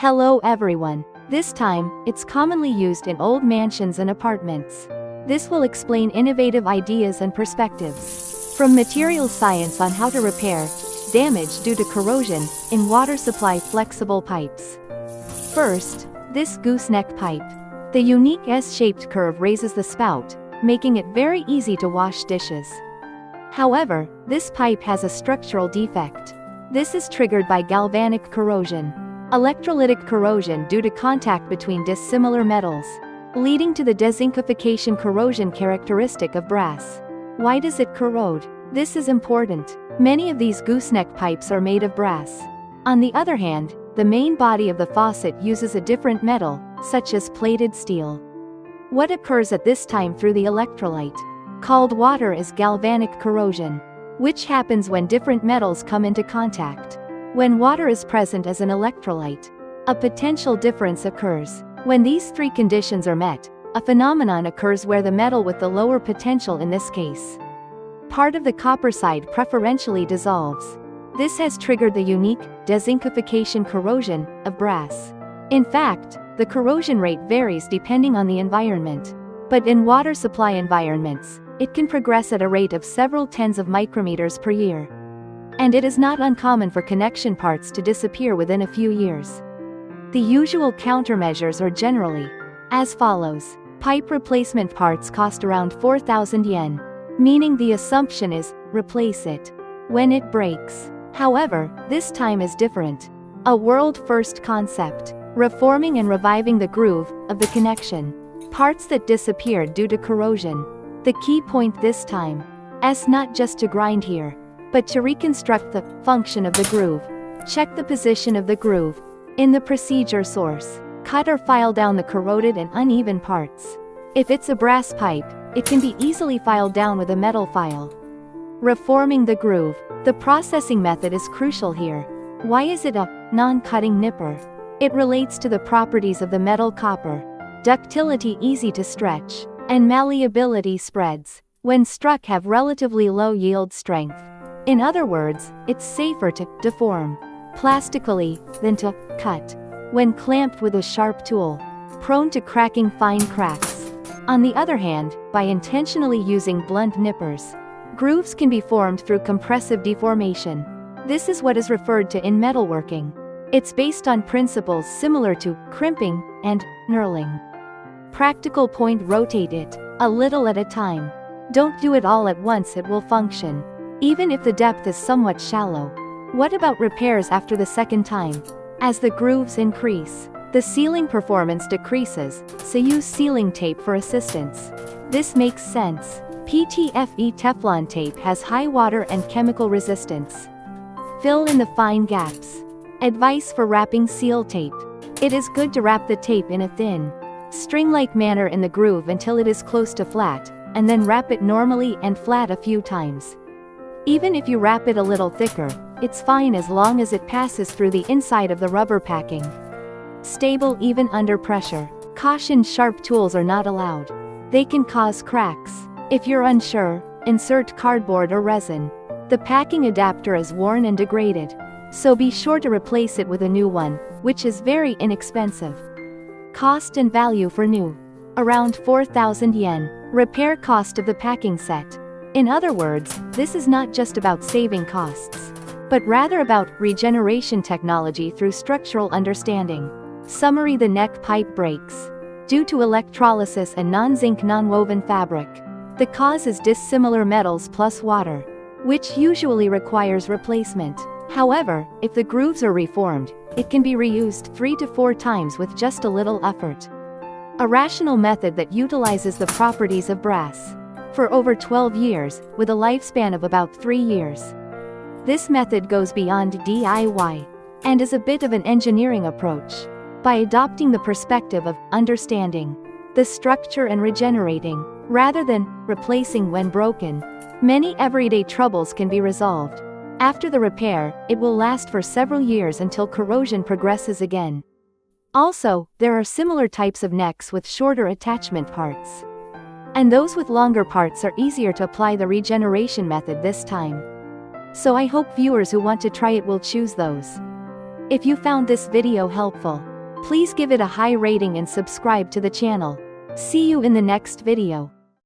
Hello everyone. This time, it's commonly used in old mansions and apartments. This will explain innovative ideas and perspectives. From material science on how to repair damage due to corrosion in water supply flexible pipes. First, this gooseneck pipe. The unique S-shaped curve raises the spout, making it very easy to wash dishes. However, this pipe has a structural defect. This is triggered by galvanic corrosion. Electrolytic corrosion due to contact between dissimilar metals, leading to the dezincification corrosion characteristic of brass. Why does it corrode? This is important. Many of these gooseneck pipes are made of brass. On the other hand, the main body of the faucet uses a different metal, such as plated steel. What occurs at this time through the electrolyte, called water, is galvanic corrosion, which happens when different metals come into contact. When water is present as an electrolyte, a potential difference occurs. When these three conditions are met, a phenomenon occurs where the metal with the lower potential, in this case, part of the copper side, preferentially dissolves. This has triggered the unique dezincification corrosion of brass. In fact, the corrosion rate varies depending on the environment. But in water supply environments, it can progress at a rate of several tens of micrometers per year. And it is not uncommon for connection parts to disappear within a few years. The usual countermeasures are generally as follows. Pipe replacement parts cost around 4,000 yen, meaning the assumption is, replace it when it breaks. However, this time is different. A world-first concept. Reforming and reviving the groove of the connection parts that disappeared due to corrosion. The key point this time is not just to grind here, but to reconstruct the function of the groove. Check the position of the groove in the procedure source. Cut or file down the corroded and uneven parts. If it's a brass pipe, it can be easily filed down with a metal file. Reforming the groove. The processing method is crucial here. Why is it a non-cutting nipper? It relates to the properties of the metal copper. Ductility, easy to stretch, and malleability, spreads when struck, have relatively low yield strength. In other words, it's safer to deform plastically than to cut when clamped with a sharp tool, prone to cracking fine cracks. On the other hand, by intentionally using blunt nippers, grooves can be formed through compressive deformation. This is what is referred to in metalworking. It's based on principles similar to crimping and knurling. Practical point: rotate it a little at a time. Don't do it all at once, it will function, even if the depth is somewhat shallow. What about repairs after the second time? As the grooves increase, the sealing performance decreases, so use sealing tape for assistance. This makes sense. PTFE Teflon tape has high water and chemical resistance. Fill in the fine gaps. Advice for wrapping seal tape. It is good to wrap the tape in a thin, string-like manner in the groove until it is close to flat, and then wrap it normally and flat a few times. Even if you wrap it a little thicker, it's fine as long as it passes through the inside of the rubber packing. Stable even under pressure. Caution: sharp tools are not allowed. They can cause cracks. If you're unsure, insert cardboard or resin. The packing adapter is worn and degraded, so be sure to replace it with a new one, which is very inexpensive. Cost and value for new: around 4,000 yen. Repair cost of the packing set. In other words, this is not just about saving costs, but rather about regeneration technology through structural understanding. Summary: the neck pipe breaks due to electrolysis and non-zinc non-woven fabric. The cause is dissimilar metals plus water, which usually requires replacement. However, if the grooves are reformed, it can be reused 3 to 4 times with just a little effort. A rational method that utilizes the properties of brass for over 12 years, with a lifespan of about 3 years. This method goes beyond DIY and is a bit of an engineering approach. By adopting the perspective of understanding the structure and regenerating, rather than replacing when broken, many everyday troubles can be resolved. After the repair, it will last for several years until corrosion progresses again. Also, there are similar types of necks with shorter attachment parts, and those with longer parts are easier to apply the regeneration method this time. So I hope viewers who want to try it will choose those. If you found this video helpful, please give it a high rating and subscribe to the channel. See you in the next video.